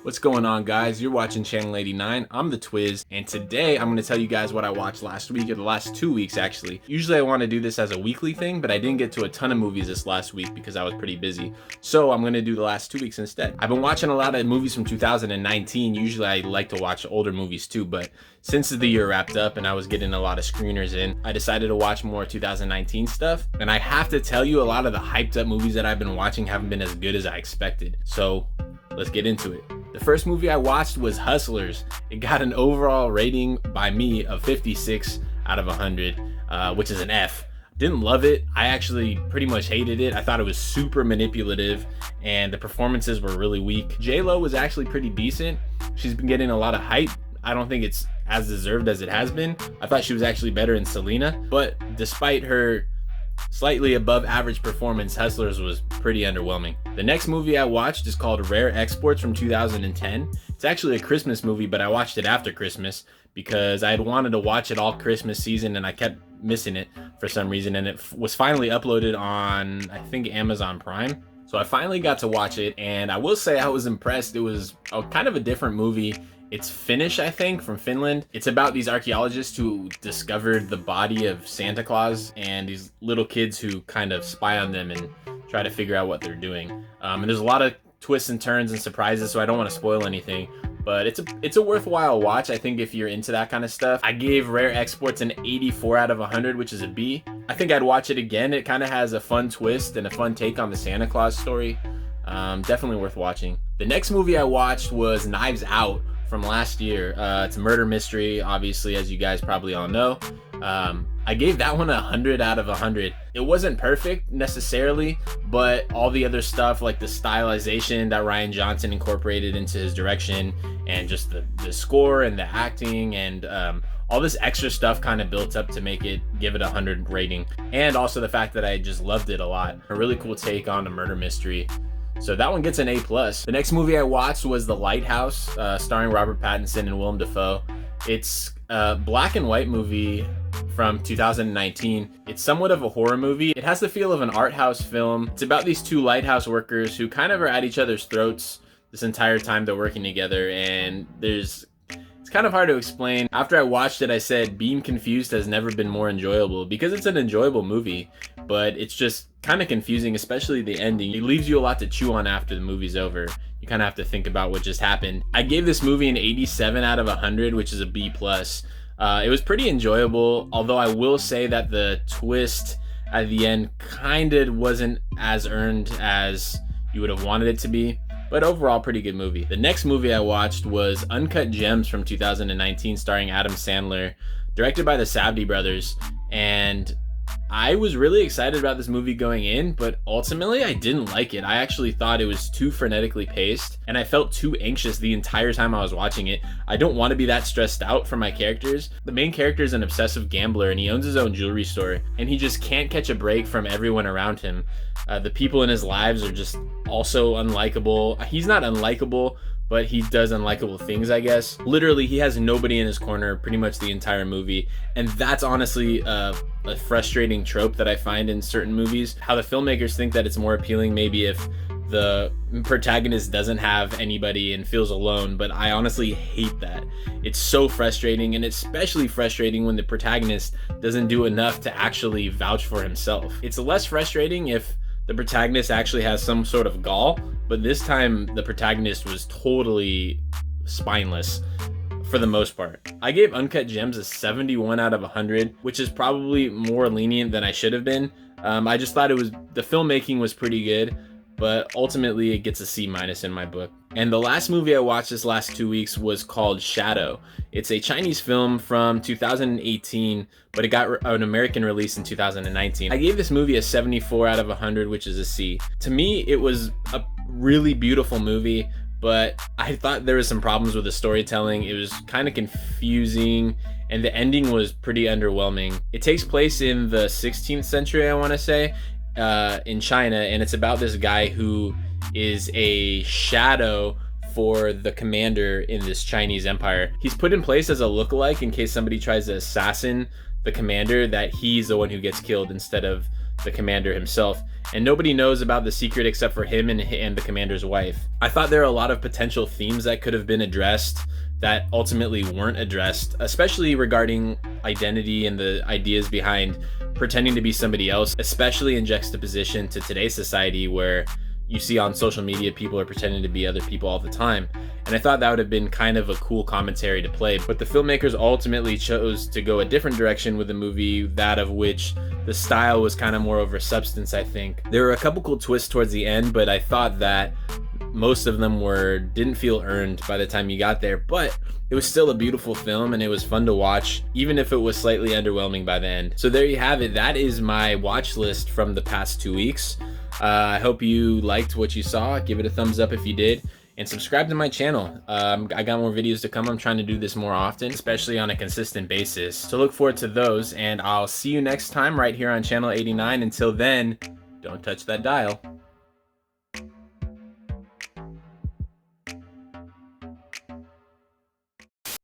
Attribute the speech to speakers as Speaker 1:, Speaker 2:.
Speaker 1: What's going on, guys? You're watching Channel 89. I'm the Twiz, and today I'm going to tell you guys what I watched last week, or the last 2 weeks actually. Usually I want to do this as a weekly thing, but I didn't get to a ton of movies this last week because I was pretty busy. So I'm going to do the last 2 weeks instead. I've been watching a lot of movies from 2019. Usually I like to watch older movies too, but since the year wrapped up and I was getting a lot of screeners in, I decided to watch more 2019 stuff. And I have to tell you, a lot of the hyped up movies that I've been watching haven't been as good as I expected. So let's get into it. The first movie I watched was Hustlers. It got an overall rating by me of 56 out of 100, which is an F. Didn't love it. I actually pretty much hated it. I thought it was super manipulative and the performances were really weak. J-Lo was actually pretty decent. She's been getting a lot of hype. I don't think it's as deserved as it has been. I thought she was actually better in Selena, but despite her slightly above average performance, Hustlers was pretty underwhelming. The next movie I watched is called Rare Exports from 2010. It's actually a Christmas movie, but I watched it after Christmas because I had wanted to watch it all Christmas season and I kept missing it for some reason, and it was finally uploaded on, I think, Amazon Prime. So I finally got to watch it, and I will say I was impressed. It was kind of a different movie. It's Finnish, I think, from Finland. It's about these archaeologists who discovered the body of Santa Claus and these little kids who kind of spy on them and try to figure out what they're doing. And there's a lot of twists and turns and surprises, so I don't want to spoil anything. But it's a worthwhile watch, I think, if you're into that kind of stuff. I gave Rare Exports an 84 out of 100, which is a B. I think I'd watch it again. It kind of has a fun twist and a fun take on the Santa Claus story. Definitely worth watching. The next movie I watched was Knives Out from last year. It's a murder mystery, obviously, as you guys probably all know. I gave that one 100 out of 100. It wasn't perfect necessarily, but all the other stuff like the stylization that Rian Johnson incorporated into his direction and just the score and the acting and all this extra stuff kind of built up to make it give it a 100 rating. And also the fact that I just loved it a lot. A really cool take on a murder mystery. So that one gets an A+. The next movie I watched was The Lighthouse, starring Robert Pattinson and Willem Dafoe. It's a black and white movie from 2019. It's somewhat of a horror movie. It has the feel of an art house film. It's about these two lighthouse workers who kind of are at each other's throats this entire time they're working together, and it's kind of hard to explain. After I watched it, I said being confused has never been more enjoyable, because it's an enjoyable movie, but it's just kind of confusing, especially the ending. It leaves you a lot to chew on after the movie's over. You kind of have to think about what just happened. I gave this movie an 87 out of 100, which is a B+. It was pretty enjoyable, although I will say that the twist at the end kind of wasn't as earned as you would have wanted it to be. But overall, pretty good movie. The next movie I watched was Uncut Gems from 2019, starring Adam Sandler, directed by the Safdie brothers. And I was really excited about this movie going in, but ultimately I didn't like it. I actually thought it was too frenetically paced, and I felt too anxious the entire time I was watching it. I don't want to be that stressed out for my characters. The main character is an obsessive gambler, and he owns his own jewelry store, and he just can't catch a break from everyone around him. The people in his lives are just also unlikable. He's not unlikable, but he does unlikable things, I guess. Literally, he has nobody in his corner pretty much the entire movie, and that's honestly a frustrating trope that I find in certain movies. How the filmmakers think that it's more appealing maybe if the protagonist doesn't have anybody and feels alone, but I honestly hate that. It's so frustrating, and especially frustrating when the protagonist doesn't do enough to actually vouch for himself. It's less frustrating if the protagonist actually has some sort of gall, but this time the protagonist was totally spineless for the most part. I gave Uncut Gems a 71 out of 100, which is probably more lenient than I should have been. I just thought the filmmaking was pretty good, but ultimately it gets a C- in my book. And the last movie I watched this last 2 weeks was called Shadow. It's a Chinese film from 2018, but it got an American release in 2019. I gave this movie a 74 out of 100, which is a C. To me, it was a really beautiful movie, but I thought there was some problems with the storytelling. It was kind of confusing, and the ending was pretty underwhelming. It takes place in the 16th century, I want to say, in China, and it's about this guy who is a shadow for the commander in this Chinese empire. He's put in place as a lookalike in case somebody tries to assassin the commander, that he's the one who gets killed instead of the commander himself, and nobody knows about the secret except for him and the commander's wife. I thought there are a lot of potential themes that could have been addressed that ultimately weren't addressed, especially regarding identity and the ideas behind pretending to be somebody else, especially in juxtaposition to today's society where you see on social media people are pretending to be other people all the time. And I thought that would have been kind of a cool commentary to play, but the filmmakers ultimately chose to go a different direction with the movie, that of which the style was kind of more over substance, I think. There were a couple cool twists towards the end, but I thought that most of them didn't feel earned by the time you got there, but it was still a beautiful film and it was fun to watch, even if it was slightly underwhelming by the end. So there you have it. That is my watch list from the past 2 weeks. I hope you liked what you saw. Give it a thumbs up if you did, and subscribe to my channel. I got more videos to come. I'm trying to do this more often, especially on a consistent basis. So look forward to those, and I'll see you next time right here on channel 89. Until then, don't touch that dial.